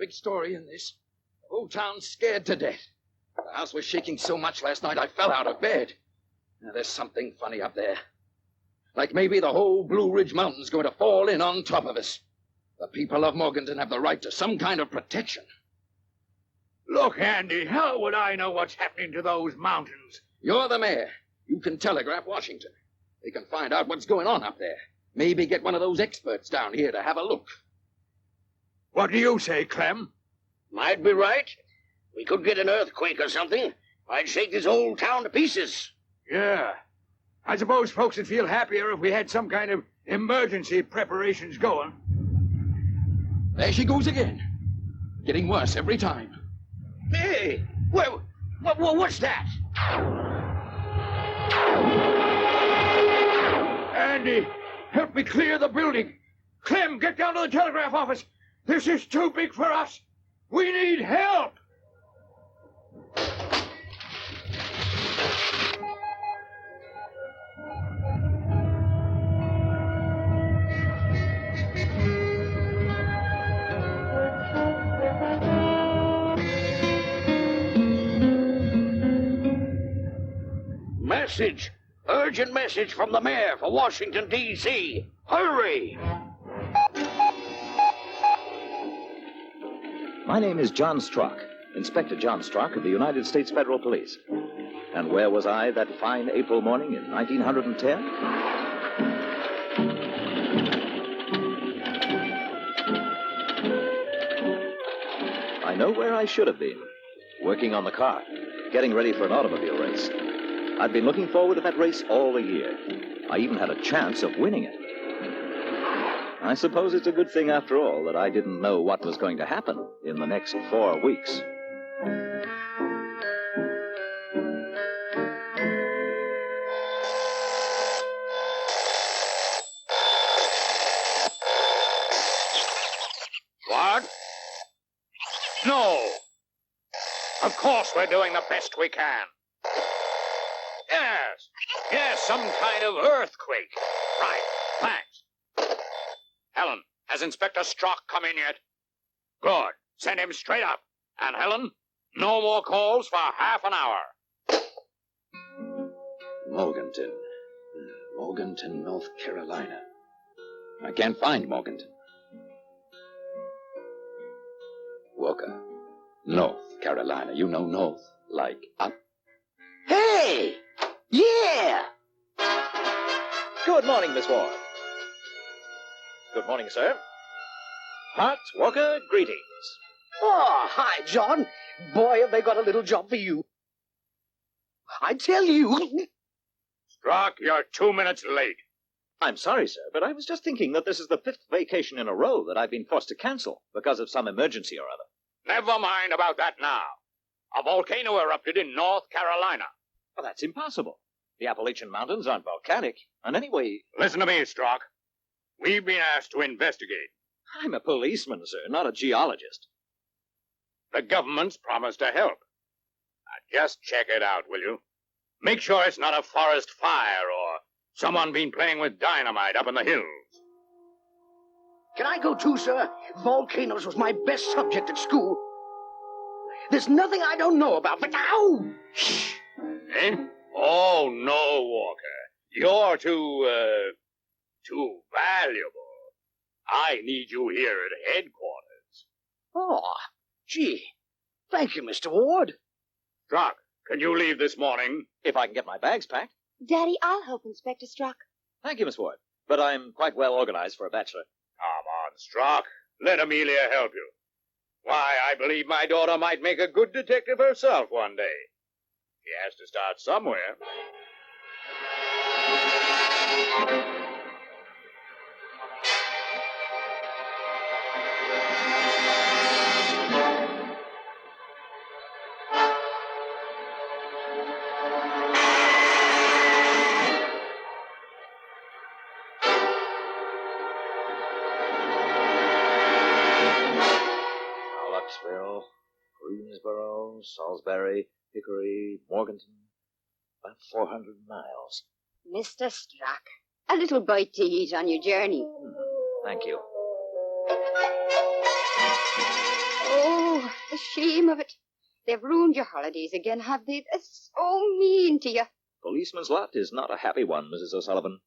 big story in this. The whole town's scared to death. The house was shaking so much last night I fell out of bed. Now, there's something funny up there. Like maybe the whole Blue Ridge Mountain's going to fall in on top of us. The people of Morganton have the right to some kind of protection. Look, Andy, how would I know what's happening to those mountains? You're the mayor. You can telegraph Washington. They can find out what's going on up there. Maybe get one of those experts down here to have a look. What do you say, Clem? Might be right. We could get an earthquake or something. I'd shake this old town to pieces. Yeah. I suppose folks would feel happier if we had some kind of emergency preparations going. There she goes again. Getting worse every time. Hey, what's that? Andy, help me clear the building. Clem, get down to the telegraph office. This is too big for us. We need help. Message. Urgent message from the mayor for Washington, D.C. Hurry! My name is John Strock, Inspector John Strock of the United States Federal Police. And where was I that fine April morning in 1910? I know where I should have been. Working on the car, getting ready for an automobile race. I'd been looking forward to that race all the year. I even had a chance of winning it. I suppose it's a good thing, after all, that I didn't know what was going to happen in the next 4 weeks. What? No. Of course we're doing the best we can. Yes, some kind of earthquake. Right, thanks. Helen, has Inspector Strock come in yet? Good. Send him straight up. And Helen, no more calls for half an hour. Morganton. Morganton, North Carolina. I can't find Morganton. Walker. North Carolina. You know north, like up. Hey! Yeah! Good morning, Miss Ward. Good morning, sir. Hart, Walker, greetings. Oh, hi, John. Boy, have they got a little job for you. I tell you. Strock, you're 2 minutes late. I'm sorry, sir, but I was just thinking that this is the 5th vacation in a row that I've been forced to cancel because of some emergency or other. Never mind about that now. A volcano erupted in North Carolina. Well, that's impossible. The Appalachian Mountains aren't volcanic. And anyway... Listen to me, Strock. We've been asked to investigate. I'm a policeman, sir, not a geologist. The government's promised to help. Now, just check it out, will you? Make sure it's not a forest fire or someone been playing with dynamite up in the hills. Can I go too, sir? Volcanoes was my best subject at school. There's nothing I don't know about, but ow! Shh! Eh? Oh, no, Walker. You're too valuable. I need you here at headquarters. Oh, gee. Thank you, Mr. Ward. Strock, can you leave this morning? If I can get my bags packed. Daddy, I'll help Inspector Strock. Thank you, Miss Ward. But I'm quite well organized for a bachelor. Come on, Strock. Let Amelia help you. Why, I believe my daughter might make a good detective herself one day. She has to start somewhere. Charlottesville, Greensboro, Salisbury, Hickory, Morganton. About 400 miles. Mr. Strock, a little bite to eat on your journey. Thank you. Oh, the shame of it. They've ruined your holidays again, have they? That's so mean to you. Policeman's lot is not a happy one, Mrs. O'Sullivan.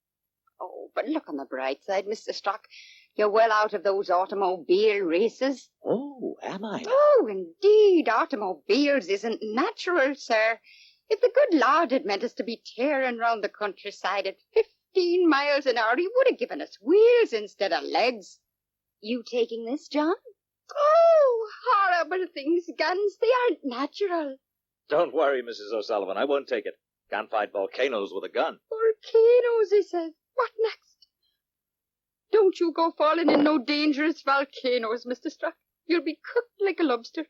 Oh, but look on the bright side, Mr. Strock. You're well out of those automobile races. Oh, am I? Oh, indeed, automobiles isn't natural, sir. If the good Lord had meant us to be tearing round the countryside at 15 miles an hour, he would have given us wheels instead of legs. You taking this, John? Oh, horrible things, guns. They aren't natural. Don't worry, Mrs. O'Sullivan. I won't take it. Can't fight volcanoes with a gun. Volcanoes, he says. What next? Don't you go falling in no dangerous volcanoes, Mr. Strock. You'll be cooked like a lobster.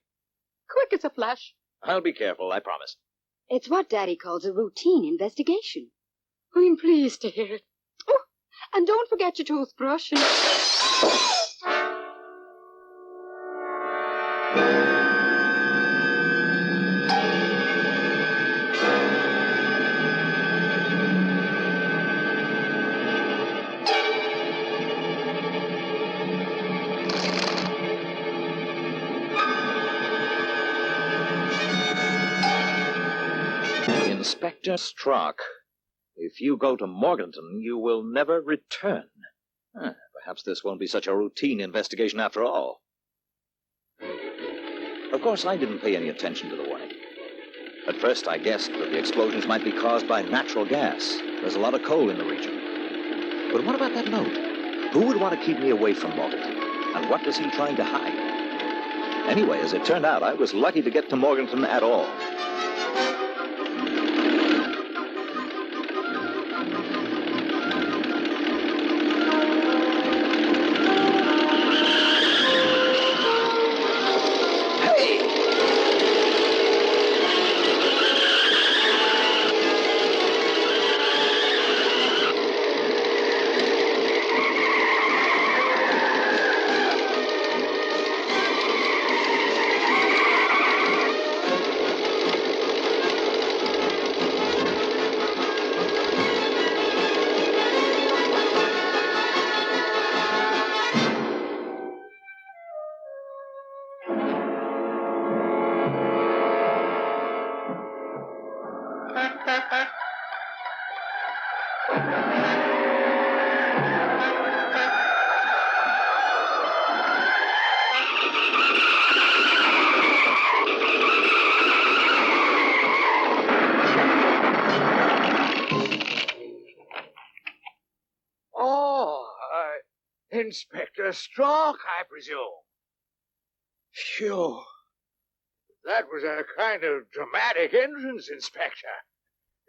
Quick as a flash. I'll be careful, I promise. It's what Daddy calls a routine investigation. I'm pleased to hear it. Oh, and don't forget your toothbrush. Inspector Strock, if you go to Morganton, you will never return. Perhaps this won't be such a routine investigation after all. Of course, I didn't pay any attention to the warning. At first, I guessed that the explosions might be caused by natural gas. There's a lot of coal in the region. But what about that note? Who would want to keep me away from Morganton? And what was he trying to hide? Anyway, as it turned out, I was lucky to get to Morganton at all. Inspector Strock, I presume. Phew. That was a kind of dramatic entrance, Inspector.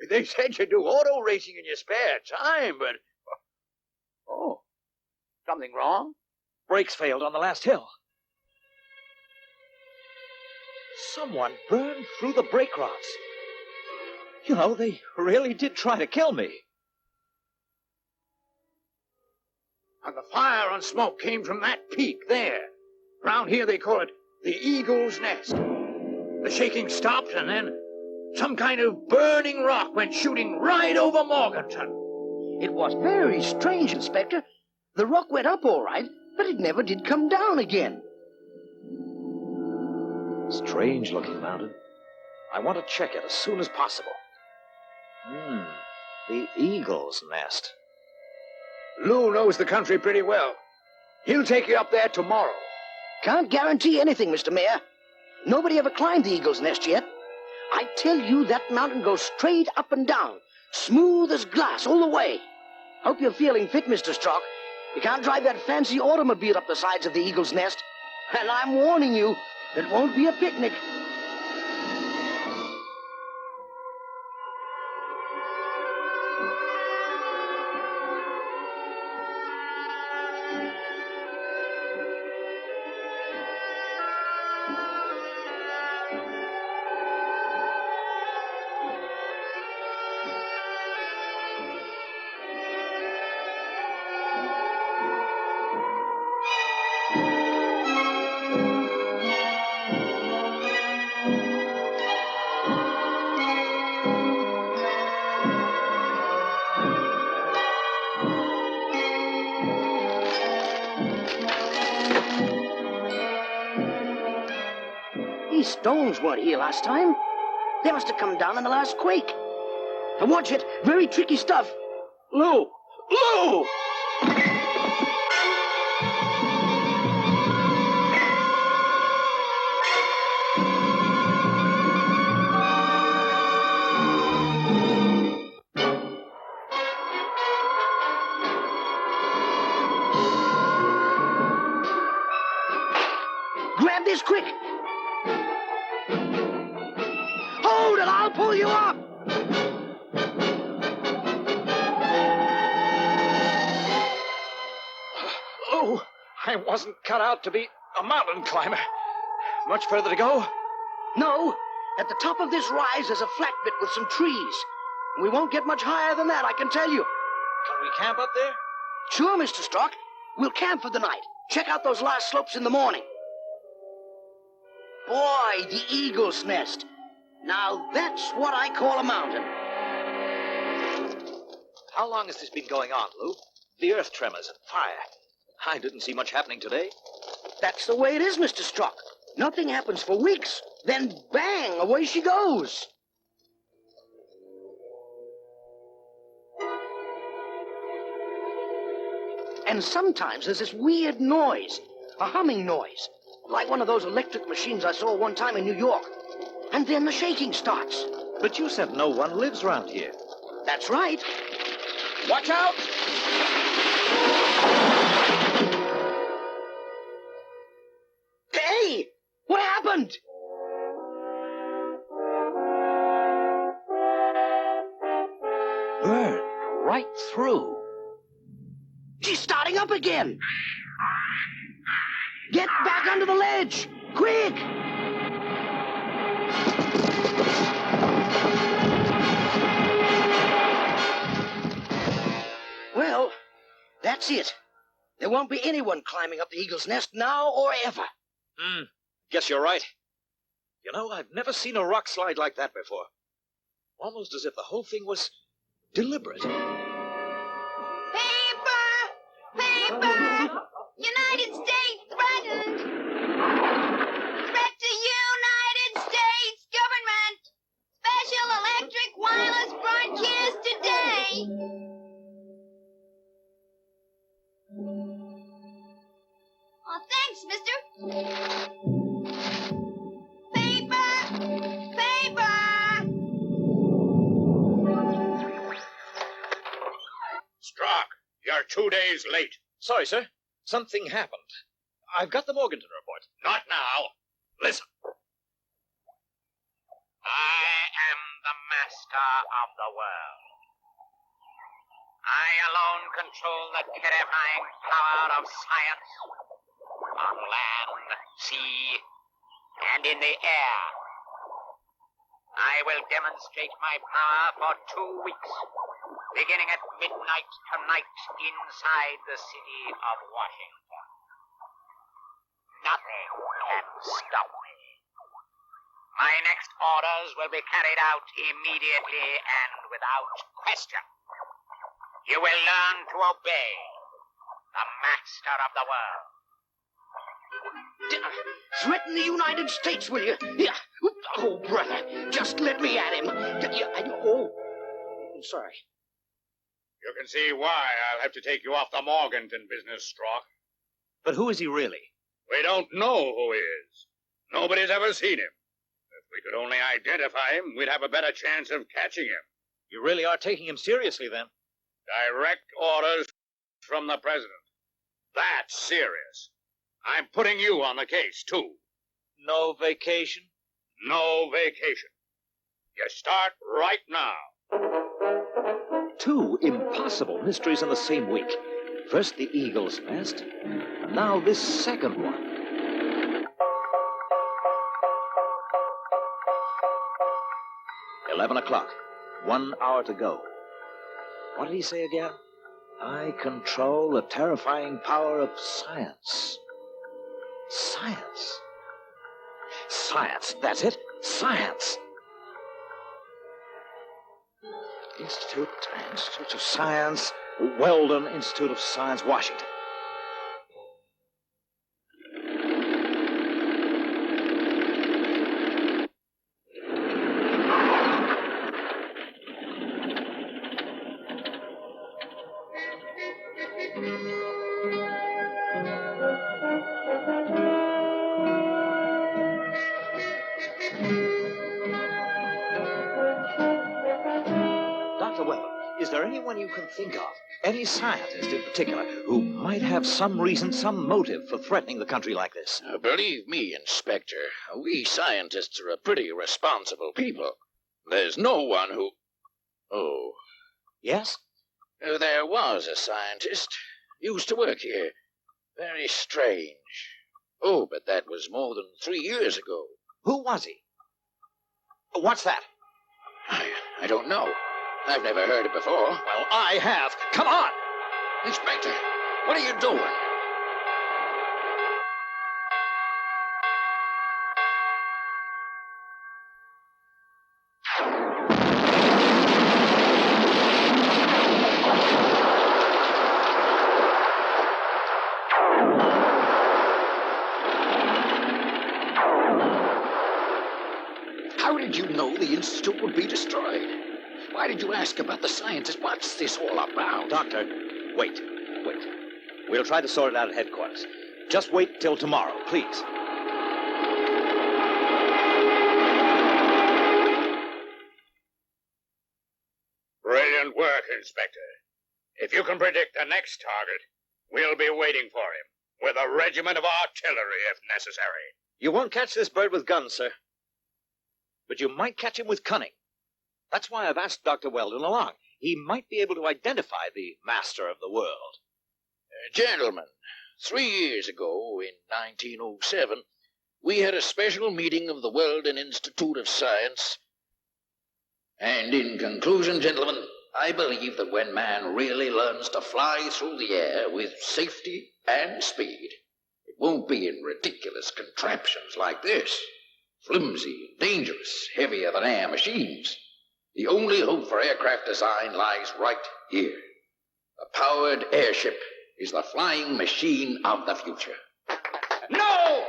They said you do auto racing in your spare time, but... Oh, something wrong? Brakes failed on the last hill. Someone burned through the brake rods. You know, they really did try to kill me. And the fire and smoke came from that peak there. Round here they call it the Eagle's Nest. The shaking stopped, and then some kind of burning rock went shooting right over Morganton. It was very strange, Inspector. The rock went up all right, but it never did come down again. Strange-looking mountain. I want to check it as soon as possible. The Eagle's Nest. Lou knows the country pretty well. He'll take you up there tomorrow. Can't guarantee anything, Mr. Mayor. Nobody ever climbed the Eagle's Nest yet. I tell you, that mountain goes straight up and down, smooth as glass all the way. Hope you're feeling fit, Mr. Strock. You can't drive that fancy automobile up the sides of the Eagle's Nest. And I'm warning you, it won't be a picnic. stones weren't here last time. They must have come down in the last quake. And watch it. Very tricky stuff. Lou! Lou! Grab this quick. Hold it, I'll pull you up. Oh, I wasn't cut out to be a mountain climber. Much further to go? No, at the top of this rise there's a flat bit with some trees. We won't get much higher than that, I can tell you. Can we camp up there? Sure, Mr. Strock. We'll camp for the night. Check out those last slopes in the morning. Boy, the eagle's nest. Now that's what I call a mountain. How long has this been going on, Lou? The earth tremors and fire. I didn't see much happening today. That's the way it is, Mr. Strock. Nothing happens for weeks, then bang, away she goes. And sometimes there's this weird noise, a humming noise, like one of those electric machines I saw one time in New York. And then the shaking starts. But you said no one lives around here. That's right. Watch out! Hey! What happened? Burn right through. She's starting up again. Get back under the ledge! Quick! Well, that's it. There won't be anyone climbing up the eagle's nest now or ever. Guess you're right. You know, I've never seen a rock slide like that before. Almost as if the whole thing was deliberate. Paper! Paper! United States threatened! Threat to United States government! Special electric wireless broadcast today! Oh, thanks, mister. Paper! Paper! Strock, you're 2 days late. Sorry, sir. Something happened. I've got the Morganton report. Not now. Listen. I am the master of the world. I alone control the terrifying power of science on land, sea, and in the air. I will demonstrate my power for 2 weeks, beginning at midnight tonight inside the city of Washington. Nothing can stop me. My next orders will be carried out immediately and without question. You will learn to obey the master of the world. Threaten the United States, will you? Yeah. Oh, brother, just let me at him. Oh, I'm sorry. You can see why I'll have to take you off the Morganton business, Strock. But who is he really? We don't know who he is. Nobody's ever seen him. If we could only identify him, we'd have a better chance of catching him. You really are taking him seriously, then? Direct orders from the president. That's serious. I'm putting you on the case, too. No vacation? No vacation. You start right now. 2 impossible mysteries in the same week. First the eagle's nest, and now this second one. 11 o'clock. 1 hour to go. What did he say again? I control the terrifying power of science. Science. Science, that's it. Science. Institute of Science, Weldon Institute of Science, Washington. Dr. Weldon, is there anyone you can think of, any scientist in particular, who might have some reason, some motive for threatening the country like this? Believe me, Inspector, we scientists are a pretty responsible people. There's no one who... Oh. Yes? There was a scientist. Used to work here. Very strange. Oh, but that was more than 3 years ago. Who was he? What's that? I don't know. I've never heard it before. Well, I have. Come on! Inspector, what are you doing? How did you know the Institute would be destroyed? Why did you ask about the scientist? What's this all about? Doctor, wait. We'll try to sort it out at headquarters. Just wait till tomorrow, please. Brilliant work, Inspector. If you can predict the next target, we'll be waiting for him with a regiment of artillery if necessary. You won't catch this bird with guns, sir. But you might catch him with cunning. That's why I've asked Dr. Weldon along. He might be able to identify the master of the world. Gentlemen, 3 years ago, in 1907, we had a special meeting of the Weldon Institute of Science. And in conclusion, gentlemen, I believe that when man really learns to fly through the air with safety and speed, it won't be in ridiculous contraptions like this. Flimsy, dangerous, heavier than air machines. The only hope for aircraft design lies right here. A powered airship is the flying machine of the future. No!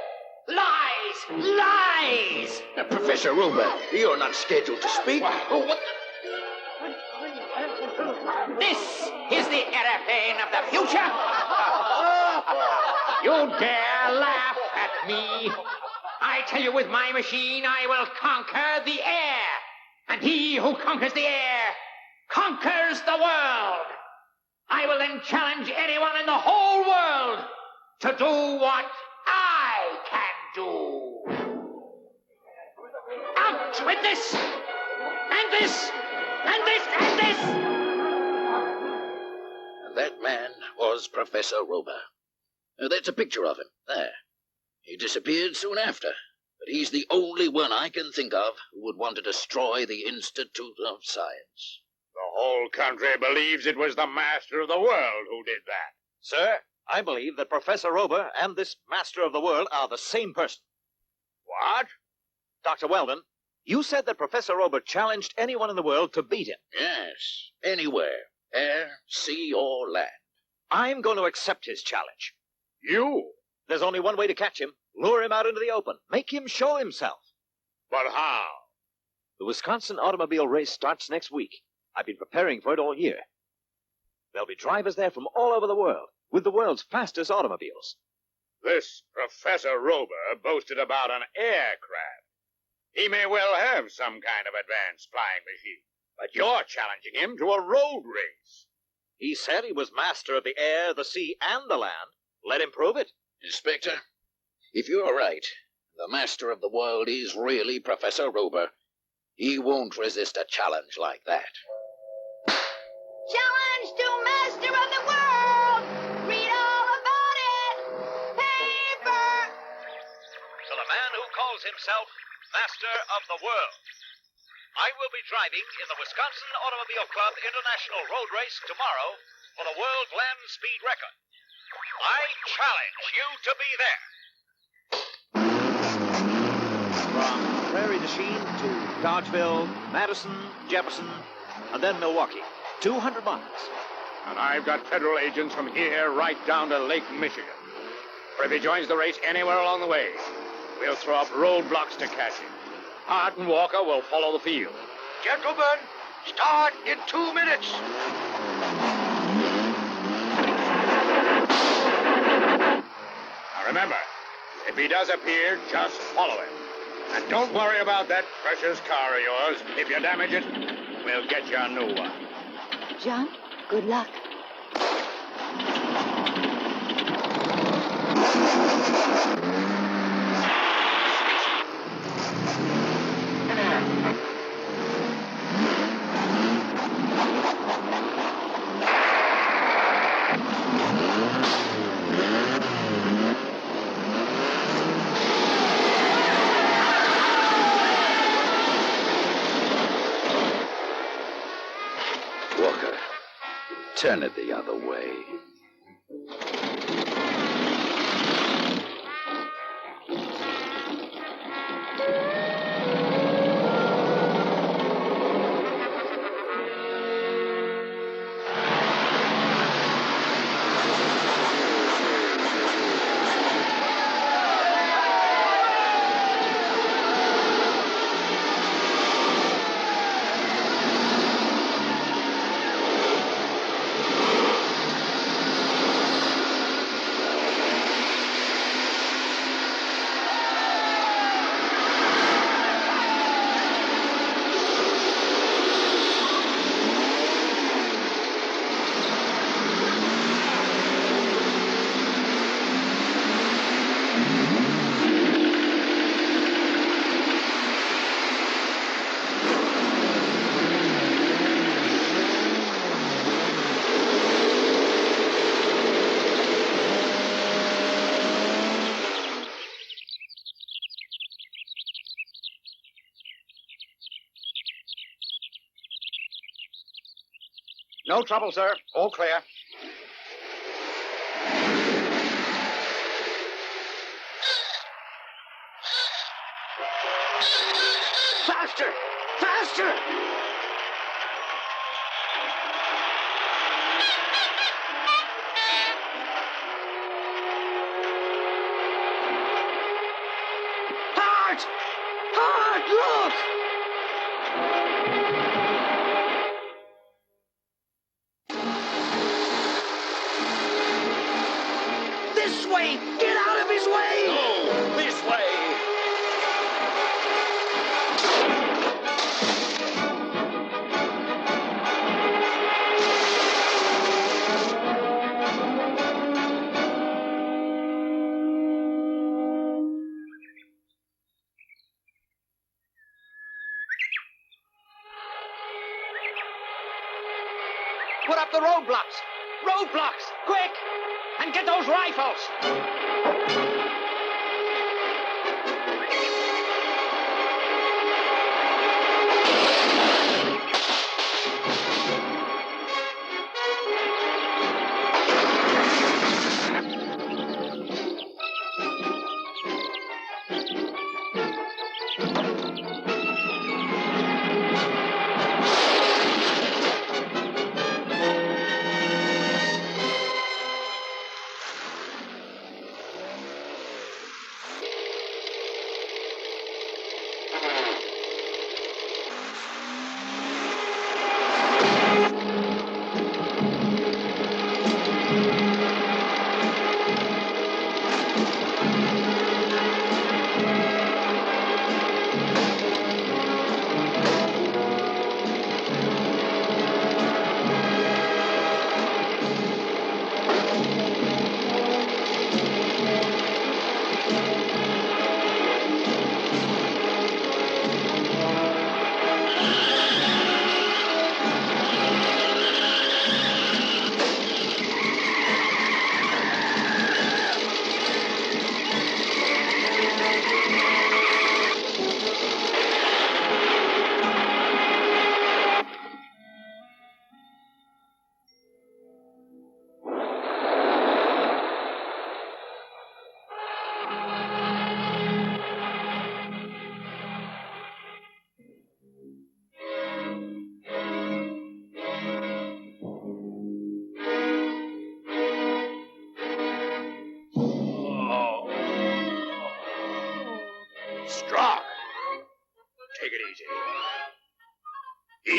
Lies! Lies! Professor Ruber, you're not scheduled to speak. Oh, what? This is the airplane of the future! You dare laugh at me? I tell you, with my machine, I will conquer the air. And he who conquers the air conquers the world. I will then challenge anyone in the whole world to do what I can do. Out with this! And this! And this! And this! And that man was Professor Rober. That's a picture of him. There. He disappeared soon after. But he's the only one I can think of who would want to destroy the Institute of Science. The whole country believes it was the master of the world who did that. Sir, I believe that Professor Rober and this master of the world are the same person. What? Dr. Weldon, you said that Professor Rober challenged anyone in the world to beat him. Yes, anywhere. Air, sea, or land. I'm going to accept his challenge. You? There's only one way to catch him. Lure him out into the open. Make him show himself. But how? The Wisconsin automobile race starts next week. I've been preparing for it all year. There'll be drivers there from all over the world, with the world's fastest automobiles. This Professor Rober boasted about an aircraft. He may well have some kind of advanced flying machine, but you're challenging him to a road race. He said he was master of the air, the sea, and the land. Let him prove it. Inspector, if you're right, the master of the world is really Professor Rober, he won't resist a challenge like that. Challenge to master of the world! Read all about it! Paper! To the man who calls himself Master of the World. I will be driving in the Wisconsin Automobile Club International Road Race tomorrow for the World Land Speed Record. I challenge you to be there. From Prairie du Chien to Dodgeville, Madison, Jefferson, and then Milwaukee. 200 miles. And I've got federal agents from here right down to Lake Michigan. For if he joins the race anywhere along the way, we'll throw up roadblocks to catch him. Hart and Walker will follow the field. Gentlemen, start in 2 minutes. Now remember, if he does appear, just follow him. And don't worry about that precious car of yours. If you damage it, we'll get you a new one. John. Good luck. Walker, turn it the other way. No trouble, sir. All clear. Faster! Faster! Hart! Hart, look! This way! Get out of his way! No, this way. Put up the roadblocks! Roadblocks! Quick! And get those rifles! Strock! Take it easy.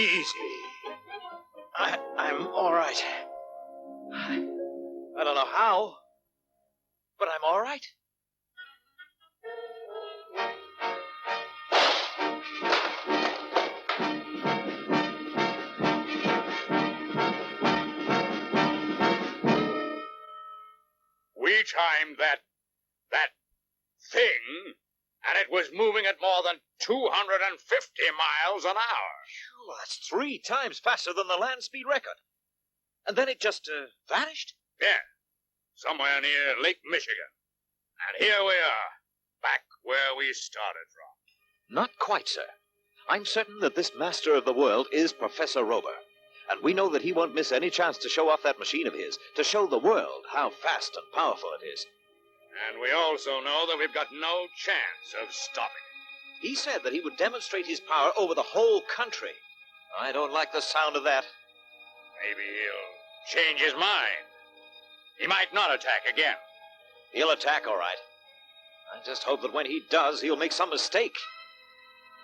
Easy. I'm all right. I don't know how, but I'm all right. we timed that thing, and it was moving at more than 250 miles an hour. Well, that's 3 times faster than the land speed record. And then it just vanished? Yeah, somewhere near Lake Michigan. And here we are, back where we started from. Not quite, sir. I'm certain that this master of the world is Professor Rober. And we know that he won't miss any chance to show off that machine of his, to show the world how fast and powerful it is. And we also know that we've got no chance of stopping it. He said that he would demonstrate his power over the whole country. I don't like the sound of that. Maybe he'll change his mind. He might not attack again. He'll attack, all right. I just hope that when he does, he'll make some mistake.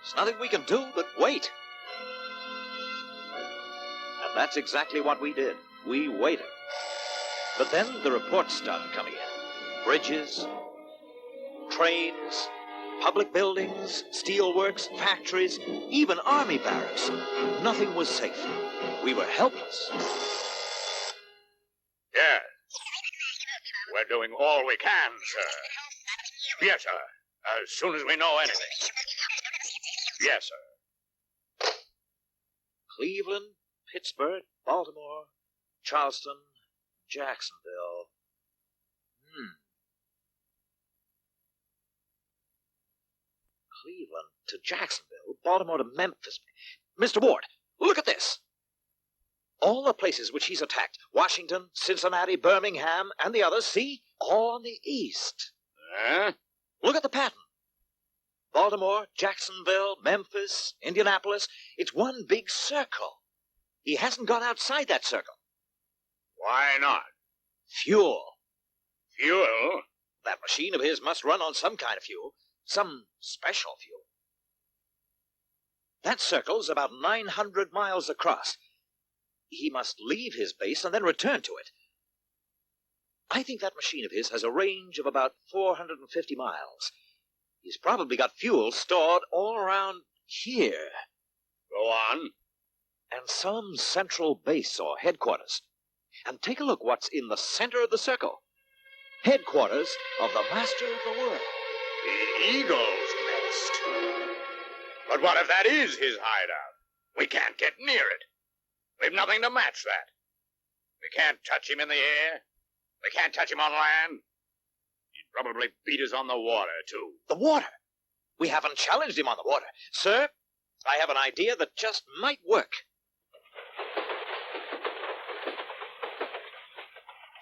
There's nothing we can do but wait. And that's exactly what we did. We waited. But then the reports started coming in. Bridges, trains, public buildings, steelworks, factories, even army barracks. Nothing was safe. We were helpless. Yes. We're doing all we can, sir. Yes, sir. As soon as we know anything. Yes, sir. Cleveland, Pittsburgh, Baltimore, Charleston, Jacksonville. Cleveland to Jacksonville, Baltimore to Memphis. Mr. Ward, look at this. All the places which he's attacked, Washington, Cincinnati, Birmingham, and the others, see? All on the east. Huh? Look at the pattern. Baltimore, Jacksonville, Memphis, Indianapolis. It's one big circle. He hasn't gone outside that circle. Why not? Fuel. Fuel? That machine of his must run on some kind of fuel. Some special fuel. That circle's about 900 miles across. He must leave his base and then return to it. I think that machine of his has a range of about 450 miles. He's probably got fuel stored all around here. Go on. And some central base or headquarters. And take a look what's in the center of the circle. Headquarters of the master of the world. The eagle's nest. But what if that is his hideout? We can't get near it. We've nothing to match that. We can't touch him in the air. We can't touch him on land. He'd probably beat us on the water, too. The water? We haven't challenged him on the water. Sir, I have an idea that just might work.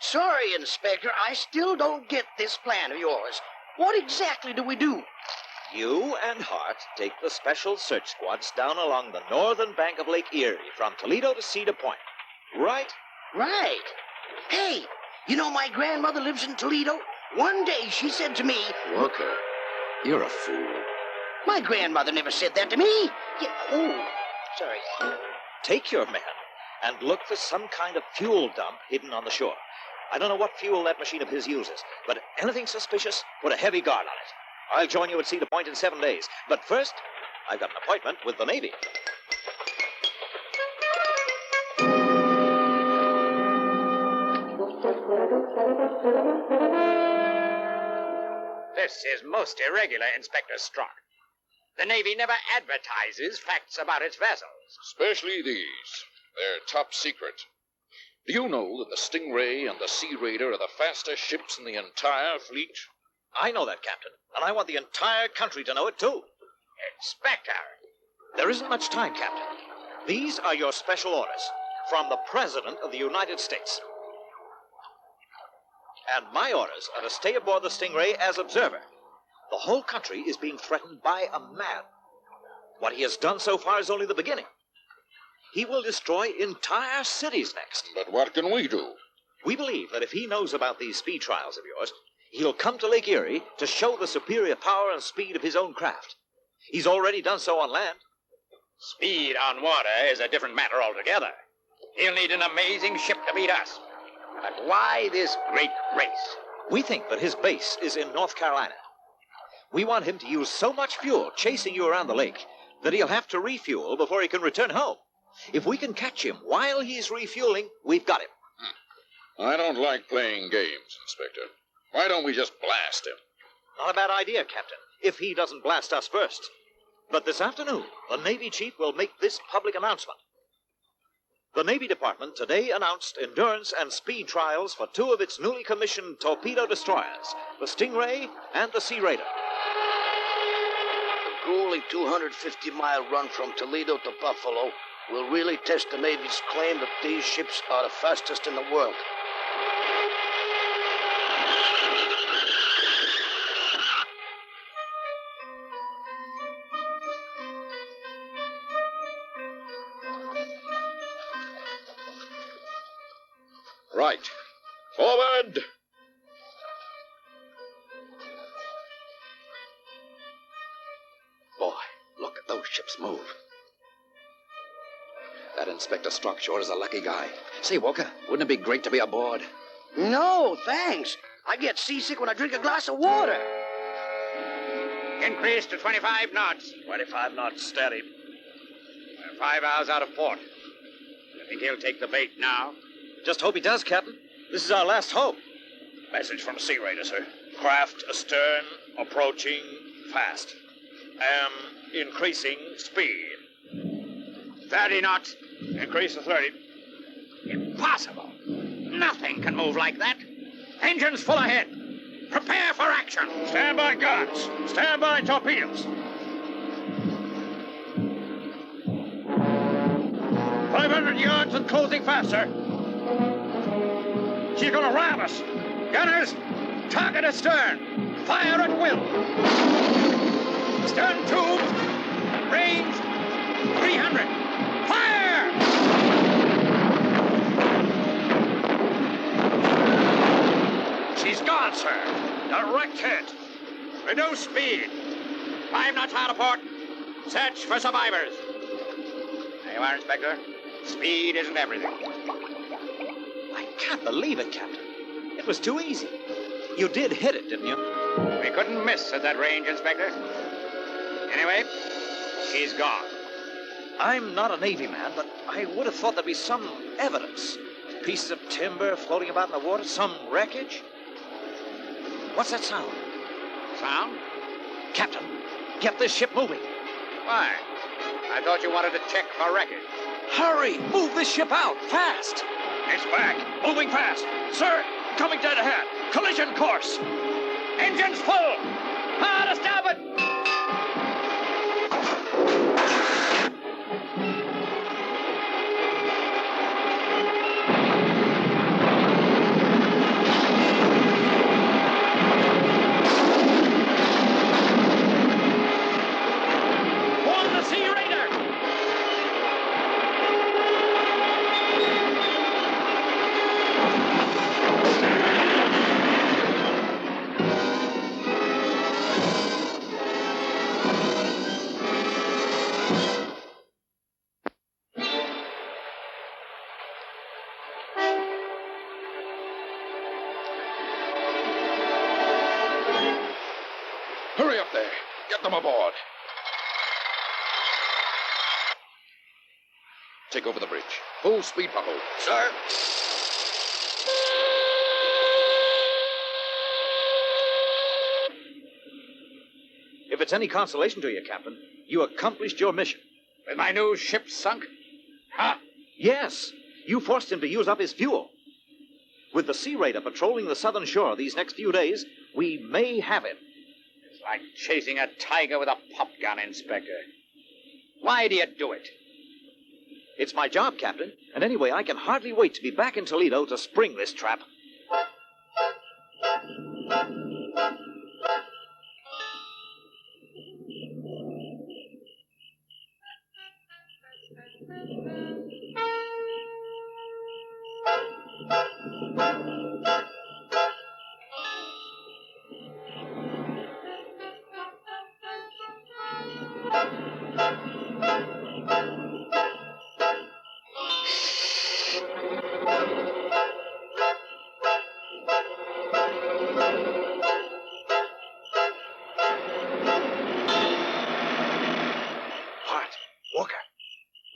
Sorry, Inspector, I still don't get this plan of yours. What exactly do we do? You and Hart take the special search squads down along the northern bank of Lake Erie from Toledo to Cedar Point. Right? Right. Hey, you know my grandmother lives in Toledo? One day she said to me... Walker, you're a fool. My grandmother never said that to me. Oh, sorry. Take your men and look for some kind of fuel dump hidden on the shore. I don't know what fuel that machine of his uses, but anything suspicious, put a heavy guard on it. I'll join you at Cedar Point in 7 days. But first, I've got an appointment with the Navy. This is most irregular, Inspector Strock. The Navy never advertises facts about its vessels. Especially these. They're top secret. Do you know that the Stingray and the Sea Raider are the fastest ships in the entire fleet? I know that, Captain, and I want the entire country to know it, too. Inspector! There isn't much time, Captain. These are your special orders from the President of the United States. And my orders are to stay aboard the Stingray as observer. The whole country is being threatened by a man. What he has done so far is only the beginning. He will destroy entire cities next. But what can we do? We believe that if he knows about these speed trials of yours, he'll come to Lake Erie to show the superior power and speed of his own craft. He's already done so on land. Speed on water is a different matter altogether. He'll need an amazing ship to beat us. But why this great race? We think that his base is in North Carolina. We want him to use so much fuel chasing you around the lake that he'll have to refuel before he can return home. If we can catch him while he's refueling, we've got him. I don't like playing games, Inspector. Why don't we just blast him? Not a bad idea, Captain, if he doesn't blast us first. But this afternoon, the Navy chief will make this public announcement. The Navy Department today announced endurance and speed trials for two of its newly commissioned torpedo destroyers, the Stingray and the Sea Raider. The grueling 250-mile run from Toledo to Buffalo will really test the Navy's claim that these ships are the fastest in the world. Right. Forward! Boy, look at those ships move. That Inspector Strock sure is a lucky guy. Say, Walker, wouldn't it be great to be aboard? No, thanks. I get seasick when I drink a glass of water. Increase to 25 knots. 25 knots, steady. We're 5 hours out of port. You think he'll take the bait now? Just hope he does, Captain. This is our last hope. Message from Sea Raider, sir. Craft astern, approaching fast. Am increasing speed. 30 knots. Increase to 30. Impossible. Nothing can move like that. Engines full ahead. Prepare for action. Stand by guns. Stand by torpedoes. 500 yards and closing fast, sir. She's gonna ram us. Gunners, target astern. Fire at will. Stern tube. Range 300. Fire! She's gone, sir. Direct hit. Reduce speed. 5 knots out of port. Search for survivors. There you are, Inspector. Speed isn't everything. I can't believe it, Captain. It was too easy. You did hit it, didn't you? We couldn't miss at that range, Inspector. Anyway, she's gone. I'm not a Navy man, but I would have thought there'd be some evidence. Pieces of timber floating about in the water, some wreckage. What's that sound? Sound? Captain, get this ship moving. Why? I thought you wanted to check for wreckage. Hurry! Move this ship out, fast! It's back, moving fast. Sir, coming dead ahead. Collision course. Engines full! Hard to starboard! On the Sea Raider! Hurry up there. Get them aboard. Take over the bridge. Full speed for home. Sir? If it's any consolation to you, Captain, you accomplished your mission. With my new ship sunk? Huh? Yes, you forced him to use up his fuel. With the Sea Raider patrolling the southern shore these next few days, we may have him. It's like chasing a tiger with a pop gun, Inspector. Why do you do it? It's my job, Captain, and anyway, I can hardly wait to be back in Toledo to spring this trap.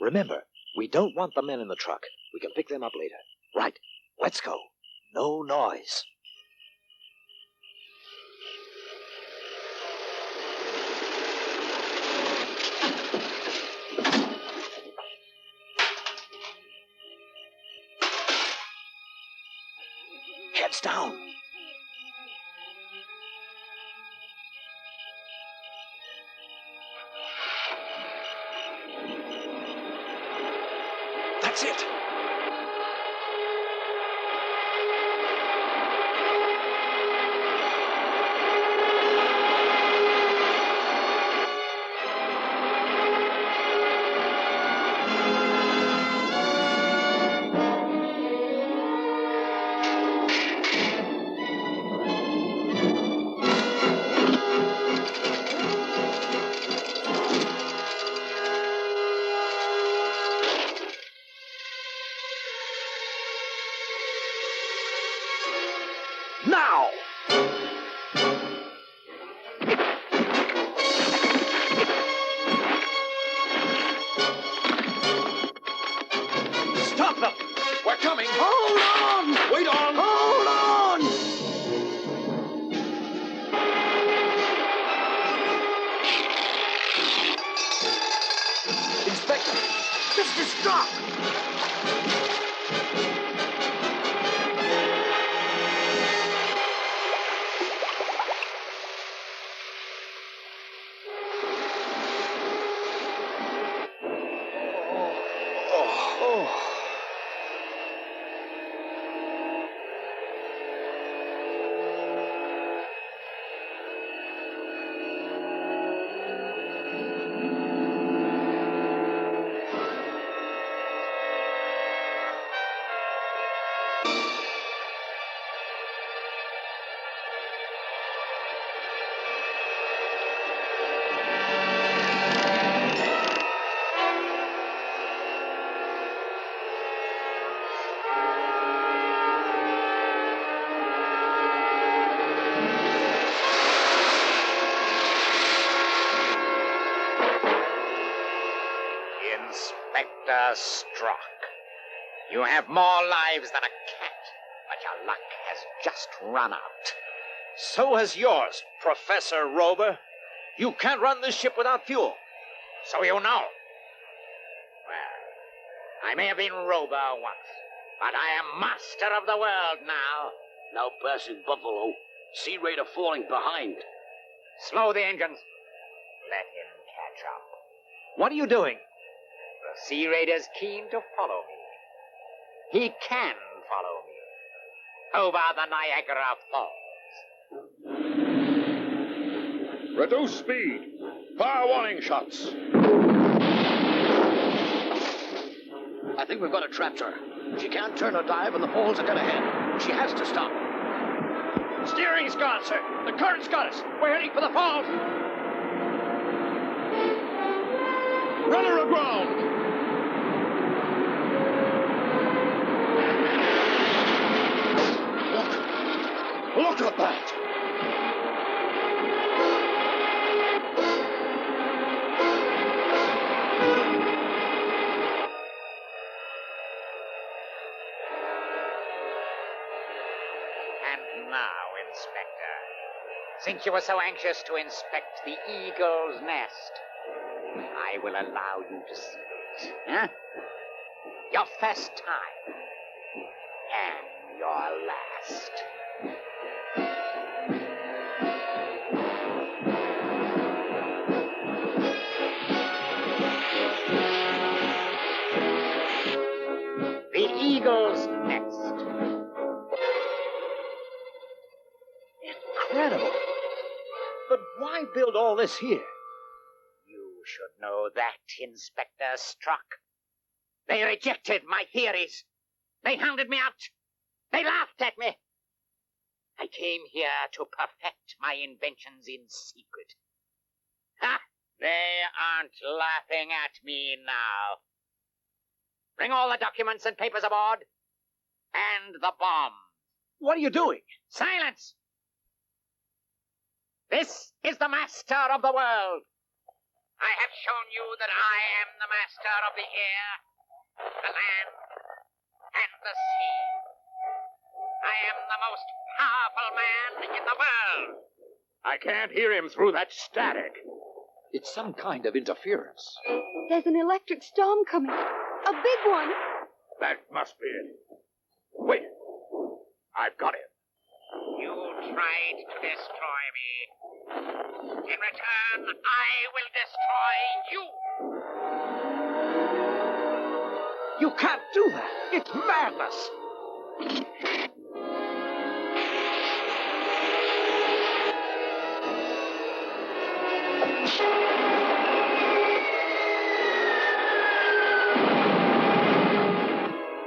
Remember, we don't want the men in the truck. We can pick them up later. Right. Let's go. No noise. heads down. That's it. Now! Stop them! We're coming. Hold on! Wait on. Hold on! Inspector! Mr. Strock! Inspector Strock, you have more lives than a cat, but your luck has just run out. So has yours, Professor Rover. You can't run this ship without fuel. So you know. Well, I may have been Rover once, but I am master of the world now. Now passing Buffalo. Sea Raider falling behind. Slow the engines. Let him catch up. What are you doing? The Sea Raider's keen to follow me. He can follow me. Over the Niagara Falls. Reduce speed. Fire warning shots. I think we've got to trapture her. She can't turn or dive, and the falls are dead ahead. She has to stop. Steering's gone, sir. The current's got us. We're heading for the falls. Run her aground. Look at that. And now, Inspector, since you were so anxious to inspect the eagle's nest, I will allow you to see it. Huh? Your first time. And your last. The eagle's nest. Incredible. But why build all this here? You should know that, Inspector Strock. They rejected my theories. They hounded me out. They laughed at me. I came here to perfect my inventions in secret. Ha! They aren't laughing at me now. Bring all the documents and papers aboard. And the bomb. What are you doing? Silence! This is the master of the world. I have shown you that I am the master of the air, the land, and the sea. I am the most powerful man in the world. I can't hear him through that static. It's some kind of interference. There's an electric storm coming. A big one. That must be it. Wait. I've got him. tried to destroy me. In return, I will destroy you. You can't do that. It's madness.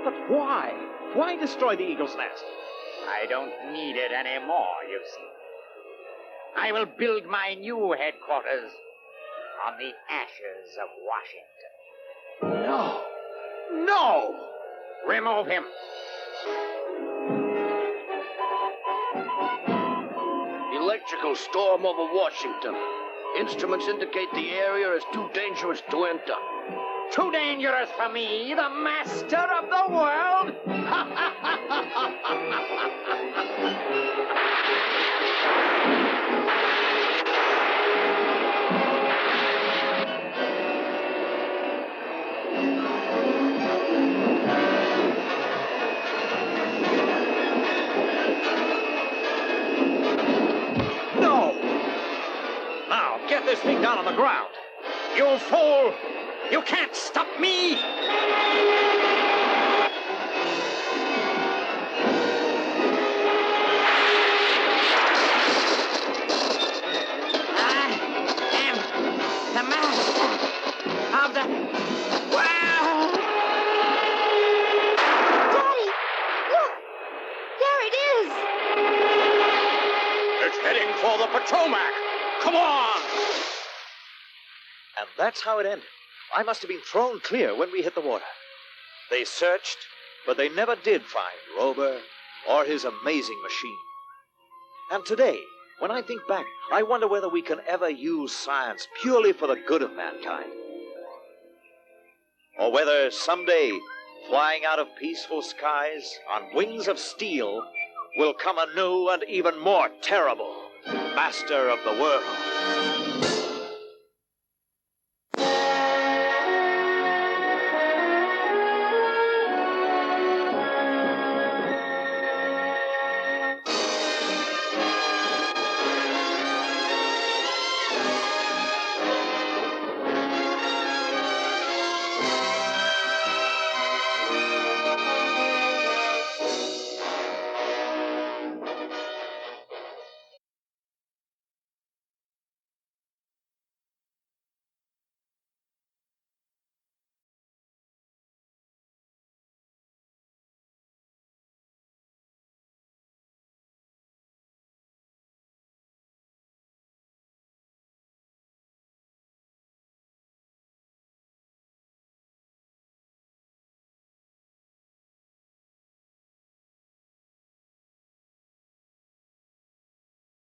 But why? Why destroy the eagle's nest? I don't need it anymore, you see. I will build my new headquarters on the ashes of Washington. No. No! Remove him. Electrical storm over Washington. Instruments indicate the area is too dangerous to enter. Too dangerous for me, the master of the world? No! Now, get this thing down on the ground. You fool! You can't stop me! I am the master of the world! Daddy, look! There it is! It's heading for the Potomac! Come on! And that's how it ended. I must have been thrown clear when we hit the water. They searched, but they never did find Rover or his amazing machine. And today, when I think back, I wonder whether we can ever use science purely for the good of mankind. Or whether someday, flying out of peaceful skies on wings of steel, will come a new and even more terrible master of the world.